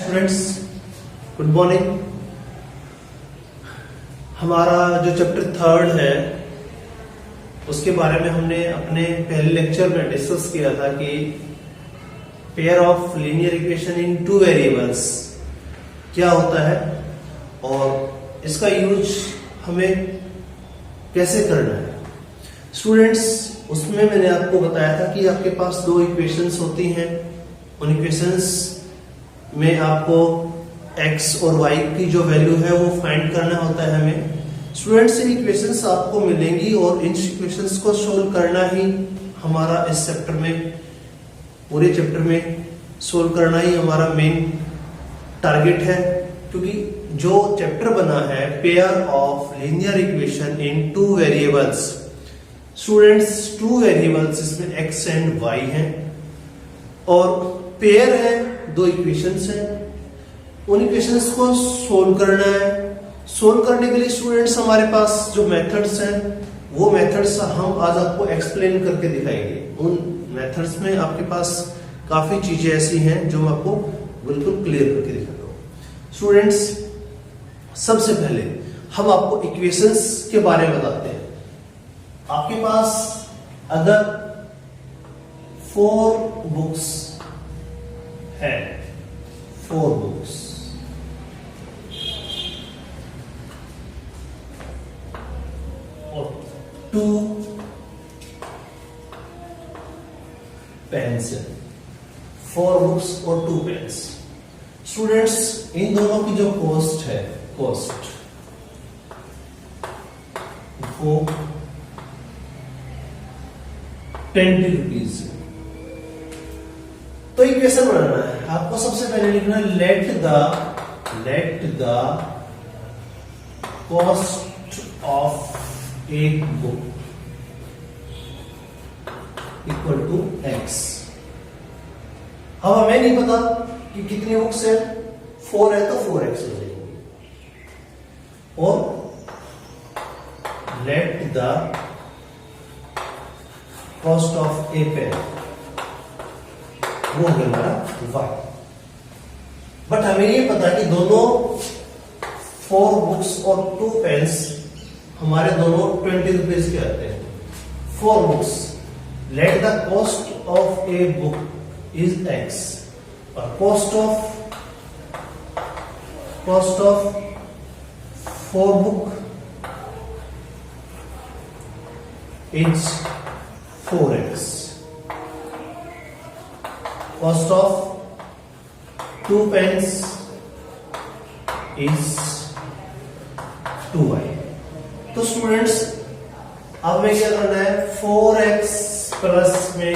Students, good morning. हमारा जो chapter third है उसके बारे में हमने अपने पहले लेक्चर में डिस्कस किया था कि pair of linear equation in two variables क्या होता है और इसका यूज हमें कैसे करना है। स्टूडेंट्स, उसमें मैंने आपको बताया था कि आपके पास दो इक्वेशंस होती हैं। उन इक्वेशंस में आपको x और y की जो वैल्यू है वो फाइंड करना होता है हमें। स्टूडेंट्स, ये इक्वेशंस आपको मिलेंगी और इन इक्वेशंस को सोल्व करना ही हमारा इस चैप्टर में, पूरे चैप्टर में सोल्व करना ही हमारा मेन टारगेट है, क्योंकि जो चैप्टर बना है pair of linear equation in two variables. Students, two variables इसमें x एंड y हैं और पेयर है, दो इक्वेशंस हैं। उन इक्वेशंस को सोल्व करना है। सोल्व करने के लिए स्टूडेंट्स हमारे पास जो मेथड्स हैं वो मेथड्स हम आज आपको एक्सप्लेन करके दिखाएंगे। उन मेथड्स में आपके पास काफी चीजें ऐसी हैं जो मैं आपको बिल्कुल क्लियर करके दिखाता हूं। स्टूडेंट्स, सबसे पहले हम आपको इक्वेशंस के बारे में बताते हैं। आपके पास अगर 4 बुक्स है, 4 बुक्स और 2 पेन्स है, 4 बुक्स और 2 पेन्स। स्टूडेंट्स, इन दोनों की जो कॉस्ट है, कॉस्ट वो 20 रुपीज है। तो इक्वेशन बनाना है आपको। सबसे पहले लिखना है let the cost of a book equal to x। अब हमें नहीं पता कि कितनी बुक्स है, 4 है तो 4x हो जाएगी। और let the cost of a pen, वो हो गया हमारा y। बट हमें ये पता कि दोनों 4 बुक्स और 2 पेन्स हमारे दोनों 20 रुपीज के आते हैं। 4 books, late the cost of a book is x और cost of 4 book is 4x। Cost of 2 pens is 2y। तो स्टूडेंट्स, अब हमें क्या करना है, 4x प्लस में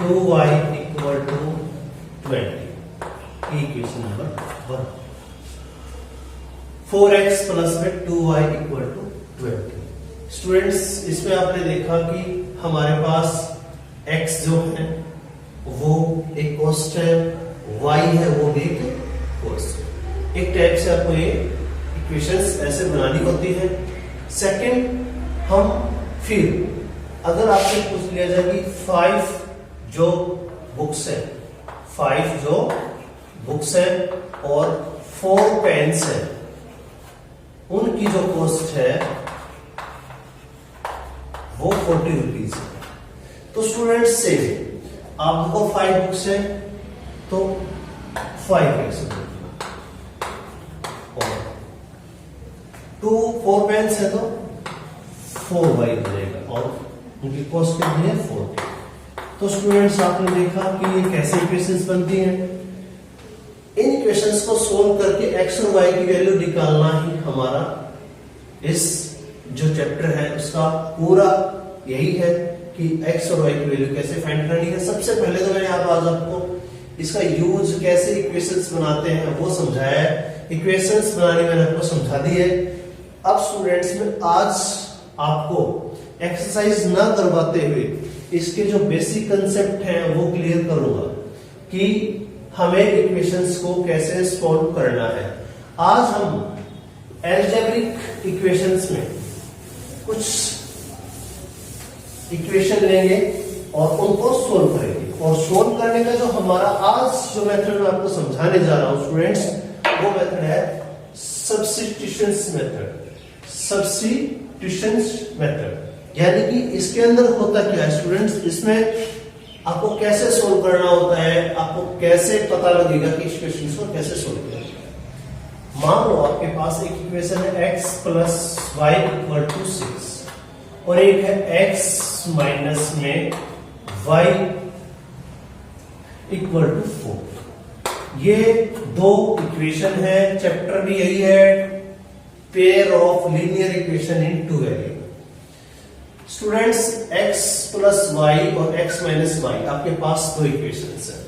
2y equal to 20। Equation number 1। 4x plus में 2y इक्वल टू 20। स्टूडेंट्स, इसमें आपने देखा कि हमारे पास x जो है वो एक कॉस्ट है, y है वो भी एक कॉस्ट है। एक टाइप से आपको ये इक्वेशंस ऐसे बनानी होती है। सेकंड, हम फिर अगर आपसे पूछ लिया जाए कि 5 जो बुक्स है, 5 जो बुक्स है और 4 पेन्स है, उनकी जो कॉस्ट है वो 40 रुपीज है। तो स्टूडेंट्स से आपको 5 बुक्स है तो 5x और 4 पेन्स है तो 4y हो जाएगा और उनकी कॉस्ट कितनी है, 40। तो स्टूडेंट्स, आपने देखा कि ये कैसे इक्वेशंस बनती हैं। इन इक्वेशंस को सोल्व करके x और y की वैल्यू निकालना ही हमारा इस जो चैप्टर है उसका पूरा यही है कि x और y की वैल्यू कैसे फाइंड करनी है। सबसे पहले तो मैंने आज आपको इसका यूज कैसे इक्वेशंस बनाते हैं वो समझाया है। इक्वेशंस बनाने मैंने आपको समझा दी है। अब स्टूडेंट्स, में आज आपको एक्सरसाइज ना करवाते हुए इसके जो बेसिक कंसेप्ट हैं वो क्लियर करूंगा कि हमें इक्वेशंस को कैसे सॉल्व करना है। आज हम अलजेब्रिक इक्वेशंस में कुछ इक्वेशन लेंगे और उनको सोल्व करेंगे। और सोल्व करने का जो हमारा आज जो मेथड मैं आपको समझाने जा रहा हूं स्टूडेंट्स, वो मेथड है सब्स्टिट्यूशंस मेथड। सब्स्टिट्यूशंस मेथड यानी कि इसके अंदर होता क्या है स्टूडेंट्स, इसमें आपको कैसे सोल्व करना होता है, आपको कैसे पता लगेगा कि इस क्वेश्चन को कैसे सोल्व किया जाए। मान लो आपके पास एक इक्वेशन है x plus y equal to 6 और एक है x माइनस में y इक्वल टू 4। ये दो इक्वेशन है, चैप्टर भी यही है, pair of linear equation in two variable. Students x plus y और x माइनस वाई आपके पास दो इक्वेशंस हैं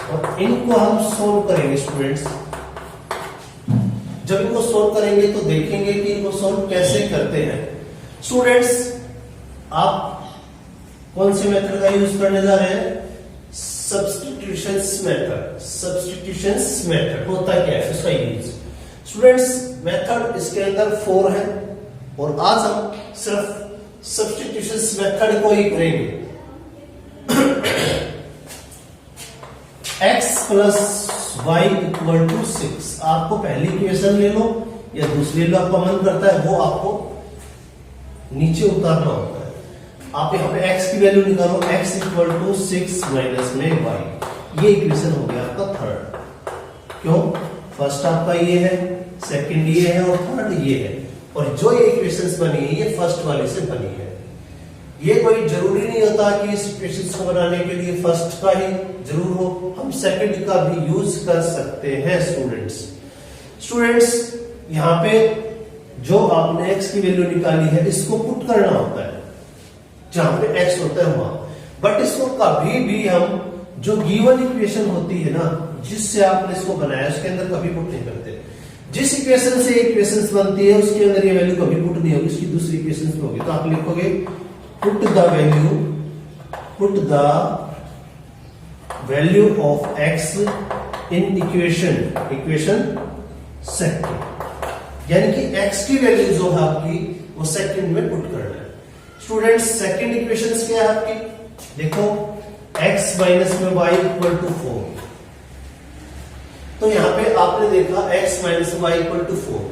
और इनको हम सोल्व करेंगे स्टूडेंट्स। जब इनको सोल्व करेंगे तो देखेंगे कि इनको सोल्व कैसे करते हैं। स्टूडेंट्स आप कौन से मेथड का यूज करने जा रहे हैं, सब्स्टिट्यूशंस मेथड। सब्स्टिट्यूशंस मेथड होता क्या है उसका यूज। स्टूडेंट्स मेथड इसके अंदर 4 है और आज हम सिर्फ सब्स्टिट्यूशंस मेथड को ही करेंगे। x plus y equal to 6, आपको पहली इक्वेशन ले लो या दूसरी लो, आपका मन करता है वो आपको नीचे उतारना होता है। आप यहाँ पे x की वैल्यू निकालो, x इक्वल टू 6 माइनस में y, ये इक्वेशन हो गया आपका थर्ड। क्यों, फर्स्ट आपका ये है, सेकंड ये है और थर्ड ये है, और जो ये इक्वेशंस बनी है ये फर्स्ट वाले से बनी है। ये कोई जरूरी नहीं होता कि इस इक्वेशंस को बनाने के लिए फर्स्ट का ही जरूर हो, हम सेकंड का भी यूज कर सकते हैं स्टूडेंट्स यहाँ पे जो आपने x की वैल्यू निकाली है इसको पुट करना होता है जहां पे x होता है वहां, बट इसको कभी भी हम जो गिवन इक्वेशन होती है ना जिससे आपने इसको बनाया उसके अंदर कभी पुट नहीं करते। जिस इक्वेशन से इक्वेशन बनती है उसके अंदर ये वैल्यू कभी पुट नहीं होगी, उसकी दूसरी इक्वेशन में होगी। तो आप लिखोगे put the value of x in equation second, यानी कि x की वैल्यू जो है आपकी वो सेकंड में पुट करना है। स्टूडेंट्स सेकंड इक्वेशन क्या है आपकी, देखो x माइनस में y इक्वल टू 4, तो यहां पे आपने देखा x minus y equal to 4,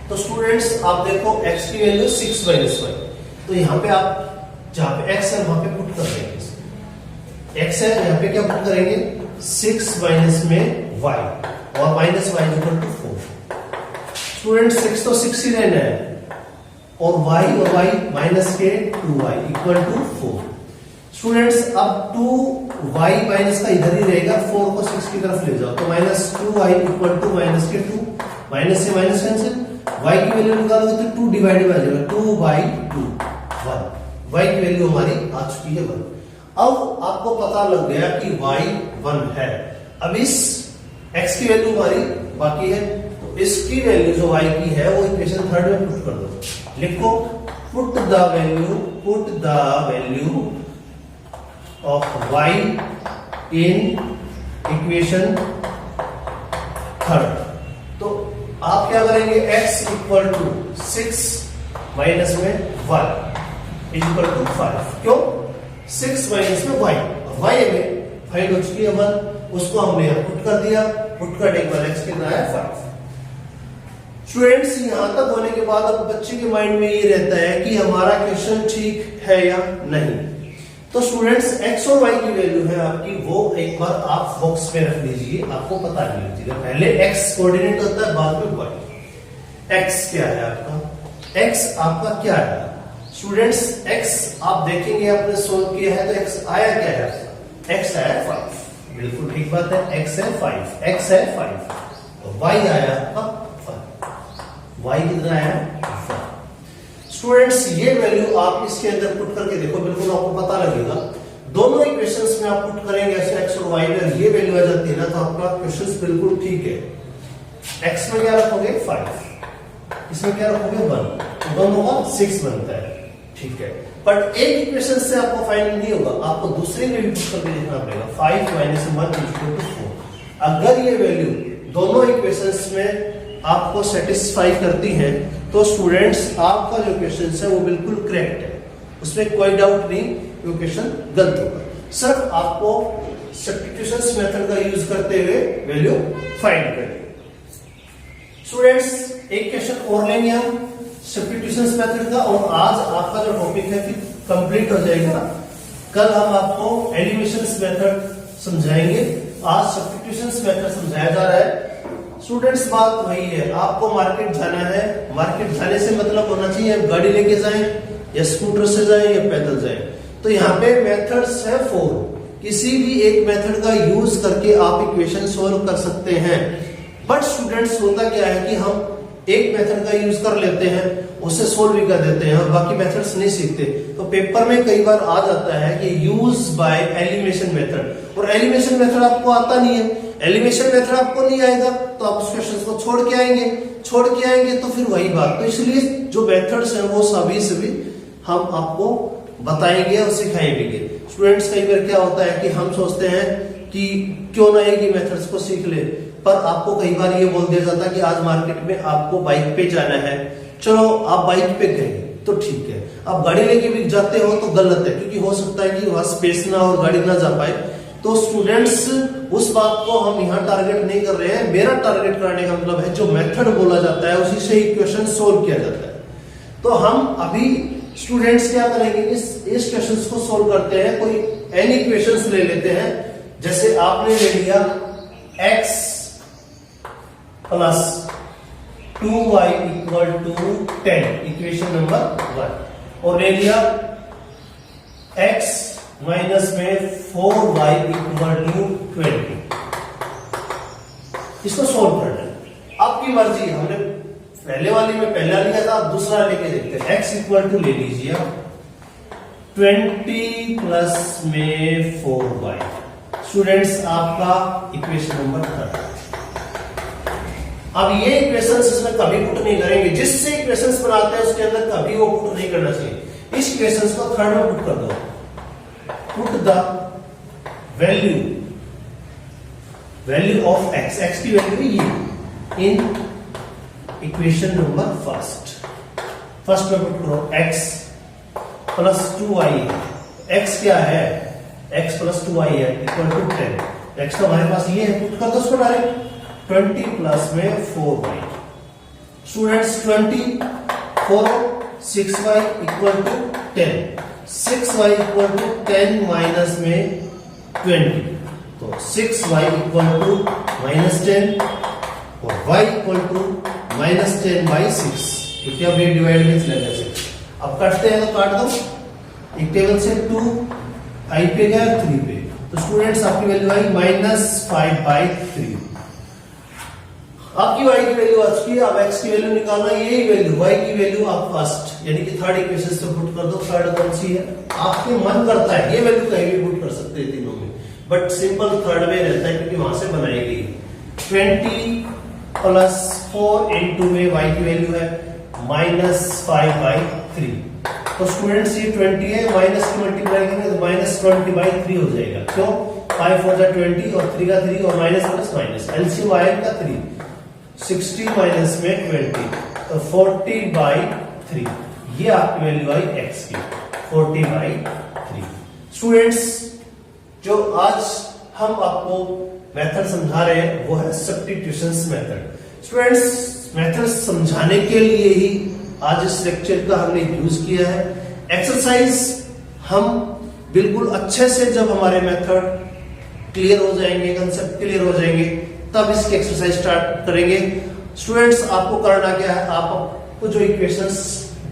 तो स्टूडेंट्स आप देखो x की वैल्यू 6 माइनस y, तो यहां पे आप जहां पे x है वहां पे पुट कर देंगे, x है यहां पे क्या पुट करेंगे 6 माइनस में y और minus y equal to 4। Student 6 तो 6 ही रहना है और y माइनस के 2y इक्वल टू 4। स्टूडेंट्स अब 2y माइनस का इधर ही रहेगा, 4 को 6 की तरफ ले जाओ तो minus 2y equal to minus के 2, माइनस से माइनस कैंसिल, y की वैल्यू निकालोगे तो 2 डिवाइडेड बाय 2 बाई 2 1, y की वैल्यू हमारी आ चुकी है 1। अब आपको पता लग गया कि y 1 है। अब इस x की वैल्यू हमारी बाकी है, तो इसकी वैल्यू जो y की है वो इक्वेशन थर्ड में पुट कर दो। लिखो put the value of y in equation third. तो आप क्या करेंगे, x इक्वल टू 6 माइनस में 1 इक्वल टू 5। क्यों, 6 माइनस में y, y में फाइंड हो चुकी है 1, उसको हमने यहां पुट कर दिया, पुट करने के बाद x कितना है 5। स्टूडेंट्स यहां तक होने के बाद अब बच्चे के माइंड में ये रहता है कि हमारा क्वेश्चन ठीक है या नहीं। तो स्टूडेंट्स x और y की वैल्यू है आपकी, वो एक बार आप बॉक्स में रख लीजिए, आपको पता नहीं लीजिएगा। पहले x कोऑर्डिनेट होता है, बाद में y। x क्या है आपका, x आपका क्या है स्टूडेंट्स, x आप देखेंगे आपने सोल्व किया है तो x आया क्या है, x आया 5, बिल्कुल ठीक बात है, x है 5, x है 5, तो y आया आपका 5, y कितना आया 5। स्टूडेंट्स ये वैल्यू आप इसके अंदर पुट करके देखो, बिल्कुल आपको पता लगेगा। दोनों इक्वेशंस में आप पुट करेंगे ऐसे x और y में ये वैल्यू आ जाती है ना, तो आपका क्वेश्चन बिल्कुल ठीक है। x में क्या रखोगे 5, इसमें क्या रखोगे 1, तो दोनों का 6 बनता है, ठीक है। बट एक इक्वेशन से आपको फाइनल नहीं होगा, आपको दूसरे में भी पुट करके देखना पड़ेगा, 5 माइनस 1 इक्वल टू 4। अगर ये वैल्यू दोनों इक्वेशंस में आपको सेटिस्फाई करती है तो स्टूडेंट्स आपका जो क्वेश्चन है वो बिल्कुल करेक्ट है, उसमें कोई डाउट नहीं, क्वेश्चन गलत होगा। सिर्फ आपको सब्स्टिट्यूशंस मेथड का यूज करते हुए वैल्यू फाइंड करें। स्टूडेंट्स एक क्वेश्चन और लेंगे हम सब्स्टिट्यूशंस मेथड का, और आज आपका जो टॉपिक है फिर कंप्लीट हो जाएगा। कल हम आपको एलिमिनेशंस मेथड समझाएंगे, आज सब्स्टिट्यूशंस मेथड समझाया जा रहा है। स्टूडेंट्स बात वही है, आपको मार्केट जाना है, मार्केट जाने से मतलब होना चाहिए आप गाड़ी लेके जाएं या स्कूटर से जाएं या पैदल जाएं। तो यहाँ पे मेथड्स है 4, किसी भी एक मेथड का यूज करके आप इक्वेशन सोल्व कर सकते हैं। बट स्टूडेंट्स होता क्या है कि हम एक मेथड का यूज कर लेते हैं, उससे सोल्व भी कर देते हैं और बाकी मेथड्स नहीं सीखते। तो पेपर में कई बार आ जाता है कि यूज बाय एलिमिनेशन मेथड, और एलिमिनेशन मेथड आपको आता नहीं है, एलिमिनेशन मेथड आपको नहीं आएगा तो आप उस क्वेश्चन को छोड़ के आएंगे तो फिर वही बात। तो इसलिए जो मेथड्स हैं वो सभी हम आपको बताएंगे और सिखाएंगे। स्टूडेंट्स कई बार क्या होता है कि हम सोचते हैं कि क्यों ना एक ही मेथड्स को सीख ले, पर आपको कई बार ये बोल दिया जाता है कि आज मार्केट में आपको बाइक पे जाना है, चलो आप बाइक पे गए तो ठीक है, आप गाड़ी लेके भी जाते हो तो गलत है, क्योंकि हो सकता है कि वहां स्पेस ना और गाड़ी ना जा पाए। तो स्टूडेंट्स उस बात को हम यहाँ टारगेट नहीं कर रहे हैं, मेरा टारगेट करने का मतलब है जो मेथड बोला जाता है उसी से इक्वेशन सोल्व किया जाता है। तो हम अभी स्टूडेंट्स क्या करेंगे, इस क्वेश्चंस को सोल्व करते हैं। कोई एनी इक्वेशंस ले लेते हैं, जैसे आपने ले लिया x plus 2y equal to 10, equation number 1, और ले लिया x माइनस में 4y इक्वल टू 20। इसको सोल्व करना है, आपकी मर्जी। हमने पहले वाली में पहला लिया था, अब दूसरा लेके देखते हैं। x इक्वल टू ले लीजिए 20 प्लस में 4y। स्टूडेंट्स आपका इक्वेशन नंबर 3। अब ये इक्वेशंस इसमें कभी पुट नहीं करेंगे, जिससे इक्वेशंस बनाते हैं उसके अंदर कभी वो पुट नहीं करना चाहिए। इस इक्वेशंस को थर्ड में पुट कर दो, put the value of x की वैल्यू ये इन इक्वेशन नंबर फर्स्ट में पुट करो x प्लस 2y। x क्या है, x प्लस 2y है इक्वल टू 10। x तो हमारे पास ये है, पुट कर दो उसको डायरेक्ट 20 प्लस में 4y। Students 20 4 6y equal to 10, 6y equal to 10 minus में 20, तो 6y इक्वल टू माइनस 10 और y equal to minus 10 by 6, क्योंकि अब ये डिवाइड में चला गया 6। अब काटते हैं तो काट दो, एक टेबल से 2 i पे गया 3 पे, तो स्टूडेंट्स आपकी वैल्यू आई माइनस 5 बाई 3। आपकी y की वैल्यू आ चुकी है, अब x की वैल्यू निकालना, यही वैल्यू y की वैल्यू आप फर्स्ट यानी कि थर्ड इक्वेशन से पुट कर दो। थर्ड कौन सी है, आपके मन करता है ये वैल्यू कहीं भी पुट कर सकते हैं तीनों में, बट सिंपल थर्ड में रहता है क्योंकि वहां से बनाई गई। 20 प्लस 4 इंटू में y की वैल्यू है माइनस 5 बाई 3। तो स्टूडेंट्स ये 20 है, माइनस की मल्टीप्लाई करेंगे तो माइनस 20 बाई 3 हो जाएगा। क्यों, 5 4 20 और 3 का 3 और माइनस प्लस माइनस, एलसीएम आएगा का 3, 60 माइनस में 20 तो 40 बाई 3। ये आपकी वैल्यू आई x की 40 बाई 3। स्टूडेंट्स जो आज हम आपको मेथड समझा रहे हैं वो है सब्स्टिट्यूशंस मेथड। स्टूडेंट्स मेथड समझाने के लिए ही आज इस लेक्चर का हमने यूज किया है। एक्सरसाइज हम बिल्कुल अच्छे से जब हमारे मेथड क्लियर हो जाएंगे, कंसेप्ट क्लियर हो जाएंगे, तब इसकी एक्सरसाइज स्टार्ट करेंगे। स्टूडेंट्स आपको करना क्या है, आपको जो इक्वेशंस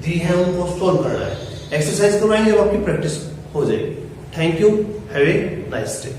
दी हैं उनको सोल्व करना है। एक्सरसाइज करवाएंगे जब आपकी प्रैक्टिस हो जाएगी। Thank you, have a nice day.